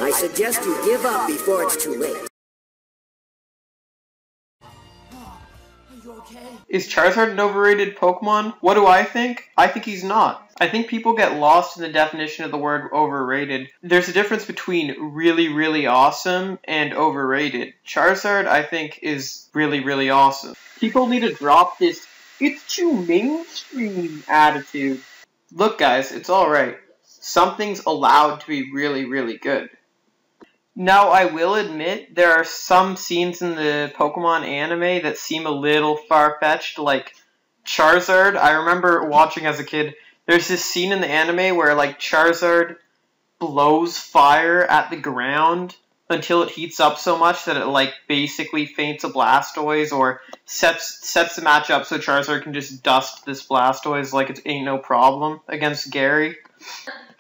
I suggest you give up before it's too late. Is Charizard an overrated Pokemon? What do I think? I think he's not. I think people get lost in the definition of the word overrated. There's a difference between really, really awesome and overrated. Charizard, I think, is really, really awesome. People need to drop this "it's too mainstream" attitude. Look, guys, it's alright. Something's allowed to be really, really good. Now, I will admit, there are some scenes in the Pokemon anime that seem a little far-fetched, like Charizard. I remember watching as a kid, there's this scene in the anime where, like, Charizard blows fire at the ground until it heats up so much that it, like, basically faints a Blastoise, or sets the match up so Charizard can just dust this Blastoise like it ain't no problem against Gary.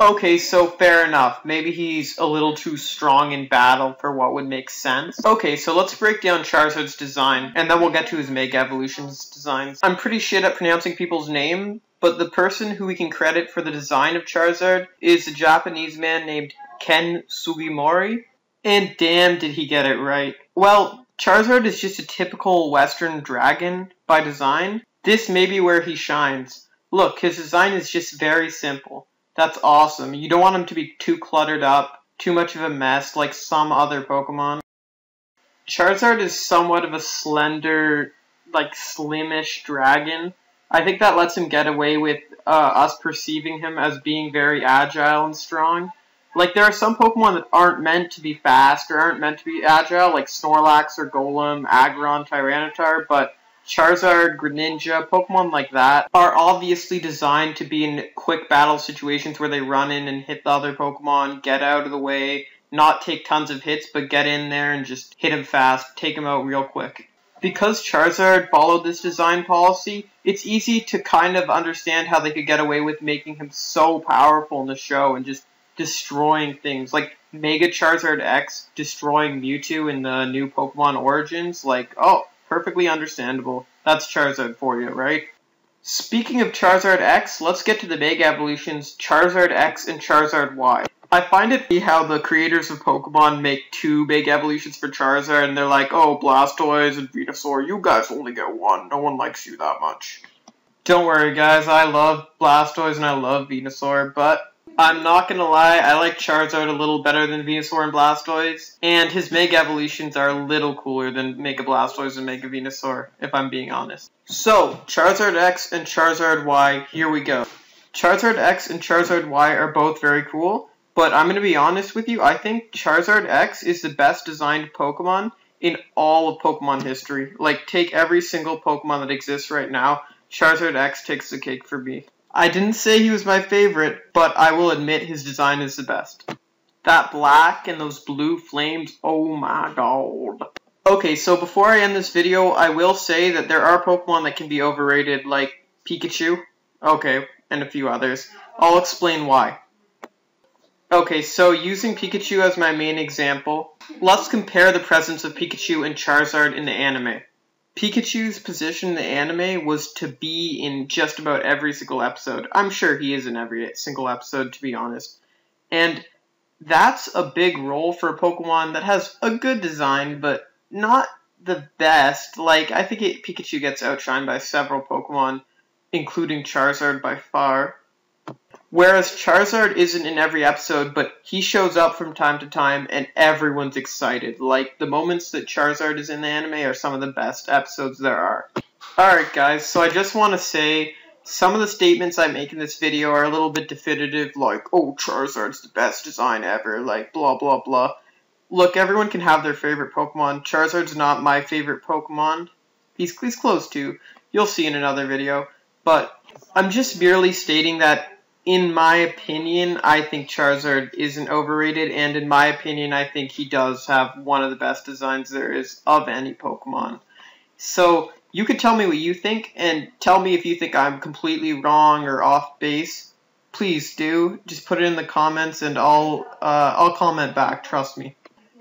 Okay, so fair enough. Maybe he's a little too strong in battle for what would make sense. Okay, so let's break down Charizard's design, and then we'll get to his Mega Evolutions designs. I'm pretty shit at pronouncing people's names, but the person who we can credit for the design of Charizard is a Japanese man named Ken Sugimori, and damn did he get it right. Well, Charizard is just a typical Western dragon by design. This may be where he shines. Look, his design is just very simple. That's awesome. You don't want him to be too cluttered up, too much of a mess like some other Pokemon. Charizard is somewhat of a slender, like slimish dragon. I think that lets him get away with us perceiving him as being very agile and strong. Like, there are some Pokemon that aren't meant to be fast or aren't meant to be agile, like Snorlax or Golem, Aggron, Tyranitar, but Charizard, Greninja, Pokemon like that are obviously designed to be in quick battle situations where they run in and hit the other Pokemon, get out of the way, not take tons of hits, but get in there and just hit him fast, take him out real quick. Because Charizard followed this design policy, it's easy to kind of understand how they could get away with making him so powerful in the show and just destroying things. Like Mega Charizard X destroying Mewtwo in the new Pokemon Origins, like, oh, perfectly understandable. That's Charizard for you, right? Speaking of Charizard X, let's get to the Mega Evolutions, Charizard X and Charizard Y. I find it funny how the creators of Pokemon make two Mega Evolutions for Charizard, and they're like, oh, Blastoise and Venusaur, you guys only get one. No one likes you that much. Don't worry, guys. I love Blastoise and I love Venusaur, but I'm not gonna lie, I like Charizard a little better than Venusaur and Blastoise, and his Mega Evolutions are a little cooler than Mega Blastoise and Mega Venusaur, if I'm being honest. So, Charizard X and Charizard Y, here we go. Charizard X and Charizard Y are both very cool, but I'm gonna be honest with you, I think Charizard X is the best designed Pokemon in all of Pokemon history. Like, take every single Pokemon that exists right now, Charizard X takes the cake for me. I didn't say he was my favorite, but I will admit his design is the best. That black and those blue flames, oh my god. Okay, so before I end this video, I will say that there are Pokemon that can be overrated, like Pikachu. Okay, and a few others. I'll explain why. Okay, so using Pikachu as my main example, let's compare the presence of Pikachu and Charizard in the anime. Pikachu's position in the anime was to be in just about every single episode. I'm sure he is in every single episode, to be honest. And that's a big role for a Pokemon that has a good design, but not the best. Like, I think Pikachu gets outshined by several Pokemon, including Charizard by far. Whereas Charizard isn't in every episode, but he shows up from time to time and everyone's excited. Like, the moments that Charizard is in the anime are some of the best episodes there are. Alright guys, so I just want to say, some of the statements I make in this video are a little bit definitive, like, oh, Charizard's the best design ever, like, blah blah blah. Look, everyone can have their favorite Pokemon. Charizard's not my favorite Pokemon. He's close to. You'll see in another video. But I'm just merely stating that in my opinion, I think Charizard isn't overrated, and in my opinion, I think he does have one of the best designs there is of any Pokemon. So, you can tell me what you think, and tell me if you think I'm completely wrong or off base. Please do. Just put it in the comments, and I'll comment back, trust me.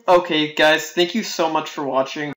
Okay, guys, thank you so much for watching.